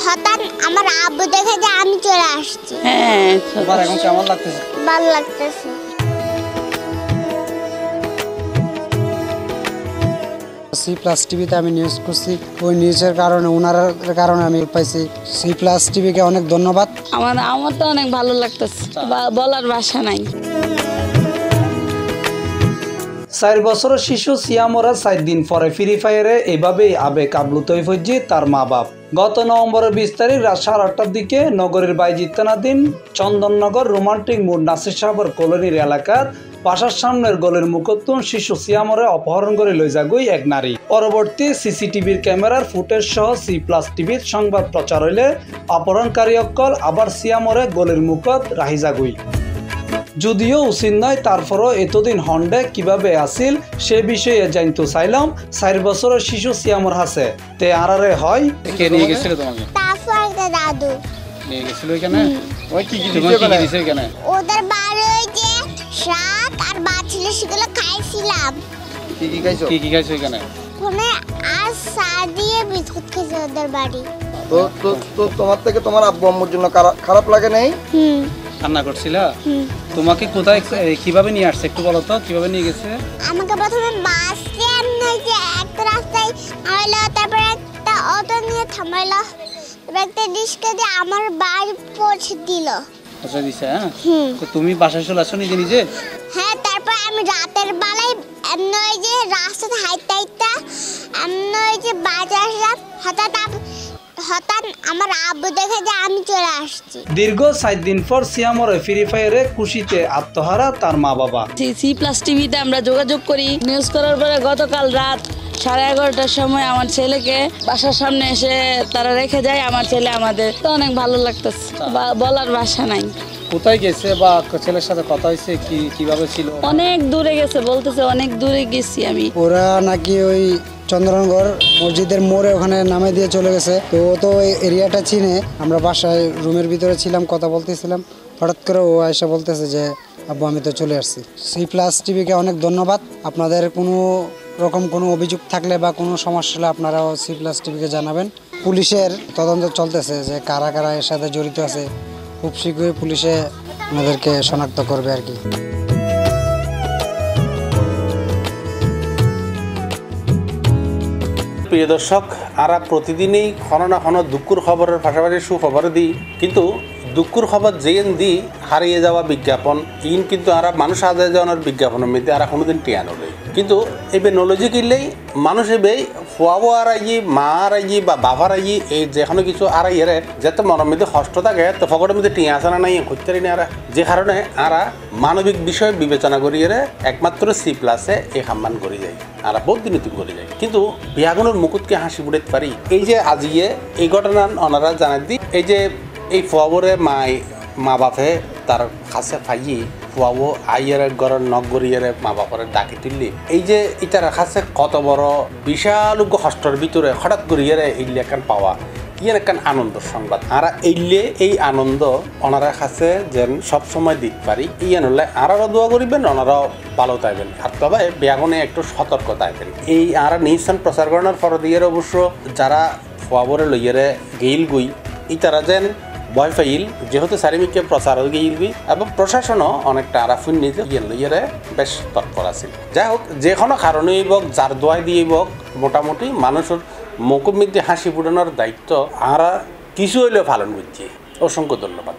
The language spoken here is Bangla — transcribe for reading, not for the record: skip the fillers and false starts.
হঠাৎ আমার আব্বু দেখে যে আমি চলে আসছি। হ্যাঁ, তোমার এখন কেমন লাগতেছে? ভালো লাগতেছে। সি প্লাস টিভিতে আমি নিউজ করছি, ওই নিউজের কারণে ওনার কারণে আমি পাইছি। সি প্লাস টিভিকে অনেক ধন্যবাদ। আমার তো অনেক ভালো লাগতেছে, বলার ভাষা নাই। 4 বছরের শিশু সিয়ামরা 4 দিন পরে ফ্রি ফায়ারে এভাবেই আবেগ আপ্লুত হয়ে পড়ছে তার মা বাপ। গত নভেম্বরের 20 তারিখ রাত 8:30টার দিকে নগরীর বাইজিত্তানাধীন চন্দননগর রোমান্টিক মোড় নাসির সাহাবর কলোনির এলাকার বাসার সামনের গলের মুখতুন শিশু সিয়ামরে অপহরণ করে লই যাগুই এক নারী। পরবর্তী সিসিটিভির ক্যামেরার ফুটেজ সহ সি প্লাস টিভির সংবাদ প্রচার হইলে অপহরণকারী অকল আবার সিয়ামরে গলের মুখত রাহি যাগুই। যদিও উচিত নয়, তারপরও এতদিন হন্ডে কিভাবে আসিল সে বিষয়ে জানতে চাইলাম 4 বছরের শিশু সিয়ামর হাসে তে আরারে হয়। কে নিয়ে গেছিল তোমাকে? তারপর একটা দাদু নিয়ে গেছিল এখানে। ওই কি দিছে এখানে? ওদের বাড়ি ওই যে শাক আর বাছিল সেগুলো খাইছিলাম। কি খাইছো? কি খাইছো এখানে? ওখানে আর সার দিয়ে বিস্কুট খেয়েছে ওদের বাড়ি। তো তোমার থেকে তোমার আব্বু আম্মুর জন্য খারাপ লাগে নাই? কান্না করছিলা? তোমাকে কোথায় কিভাবে নিয়ে আসছে একটু বলো তো, কিভাবে নিয়ে গেছে? আমাকে প্রথমে বাস স্ট্যান্ড যে একটা রাস্তায় আইলো, তারপরে একটা অটো নিয়ে থামাইলো, তারপর একটা রিক্সা দিয়ে আমার বাড়ি পৌঁছে দিল। আচ্ছা দিছে। হ্যাঁ, তো তুমি বাসায় চলে আসো নিজে নিজে? হ্যাঁ, তারপর আমি রাতের বেলায় এমনি ওই যে রাস্তাতে হাইতে হাইতে এমনি ওই যে বাজার আসলাম, হঠাৎ আমার আব্বু দেখে যে আমি চলে আসছি। দীর্ঘ 4 দিন পর সিয়ামরে ফ্রি ফায়ারে খুশিতে আত্মহারা তার মা বাবা। সি প্লাস টিভিতে আমরা যোগাযোগ করি। নিউজ করার পরে গতকাল রাত 11:30টার সময় আমার ছেলেকে বাসার সামনে এসে তারা রেখে যায়। আমার ছেলে আমাদের তো অনেক ভালো লাগতেছে, বলার ভাষা নাই। কোথায় গেছে বা ছেলের সাথে কথা হয়েছে, কিভাবে ছিল? অনেক দূরে গেছে, বলতেছে অনেক দূরে গেছি আমি। ওরা নাকি ওই চন্দ্রনগর মসজিদের মোড়ে ওখানে নামে দিয়ে চলে গেছে। তো ও তো ওই এরিয়াটা চিনে। আমরা বাসায় রুমের ভিতরে ছিলাম, কথা বলতেছিলাম, হঠাৎ করে ও এসে বলতেছে যে আব্বু আমি তো চলে আসছি। সি প্লাস টিভিকে অনেক ধন্যবাদ। আপনাদের কোনো রকম কোনো অভিযোগ থাকলে বা কোনো সমস্যা হলে আপনারাও সি প্লাস টিভিকে জানাবেন। পুলিশের তদন্ত চলতেছে যে কারা কারা এর সাথে জড়িত আছে। খুব শীঘ্রই পুলিশে আমাদেরকে শনাক্ত করবে আর কি। প্রিয় দর্শক, আমরা প্রতিদিনই কোনো না কোনো দুঃখের খবরের পাশাপাশি সুখবর দিই, কিন্তু দুঃখের খবর যেন দিই হারিয়ে যাওয়া বিজ্ঞাপন ইন কিন্তু আমরা মানুষ আদায় যাওয়ার বিজ্ঞাপনের মধ্যে আমরা কোনোদিন টিয়া নলে, কিন্তু এবার নলজি কিনলেই মানুষ এবার ফুয়াবো আড়াই মা আড়াই বা বাবার আড়াই এই যেখানে কিছু আড়াই এরে যাতে মনের মধ্যে কষ্ট থাকে তো ফকটের মধ্যে টিয়া আসে না নাই করতে পারি না আর, যে কারণে আমরা মানবিক বিষয় বিবেচনা করি এরে একমাত্র সি প্লাসে এই সম্মান করে যাই, আমরা বহুত দিনতি করে যাই, কিন্তু বিয়াগুনের মুকুটকে হাসি বুড়াতে পারি। এই যে আজিয়ে এই ঘটনা ওনারা জানাই দিই, এই যে এই ফুয়াবরে মা বাপে তার কাছে পাইয়ে ফুয়াবো আইয়ের ঘরের নখ গড়িয়ে মা বাপরে ডাকি তুললি, এই যে ইটার কাছে কত বড় বিশাল কষ্টর ভিতরে হঠাৎ গড়িয়ে এইলে এখান পাওয়া ইয়ার একখান আনন্দের সংবাদ। আর এইলে এই আনন্দ ওনারা কাছে যেন সবসময় দিতে পারি, ইয়ান হলে আরারও দোয়া করিবেন, ওনারাও ভালো থাকবেন, আর তবে ব্যাগনে একটু সতর্ক থাকবেন। এই আর নিউজ প্রচার করানোর পর দিয়ে অবশ্য যারা ফুয়াবরে লইয়ারে গেইল গুই ইতারা যেন ভয় পাইল, যেহেতু চারিমিকে প্রচার গিয়েবি এবং প্রশাসনও অনেকটা আরাফুন নিজে লইয়ারে বেশ তৎপর আছিল। যাই হোক, যে কোনো কারণেই হোক, যার দোয়াই দিয়ে হোক, মোটামুটি মানুষের মুখের মধ্যে হাসি ফুটানোর দায়িত্ব আমরা কিছু হইলেও পালন করছি। অসংখ্য ধন্যবাদ।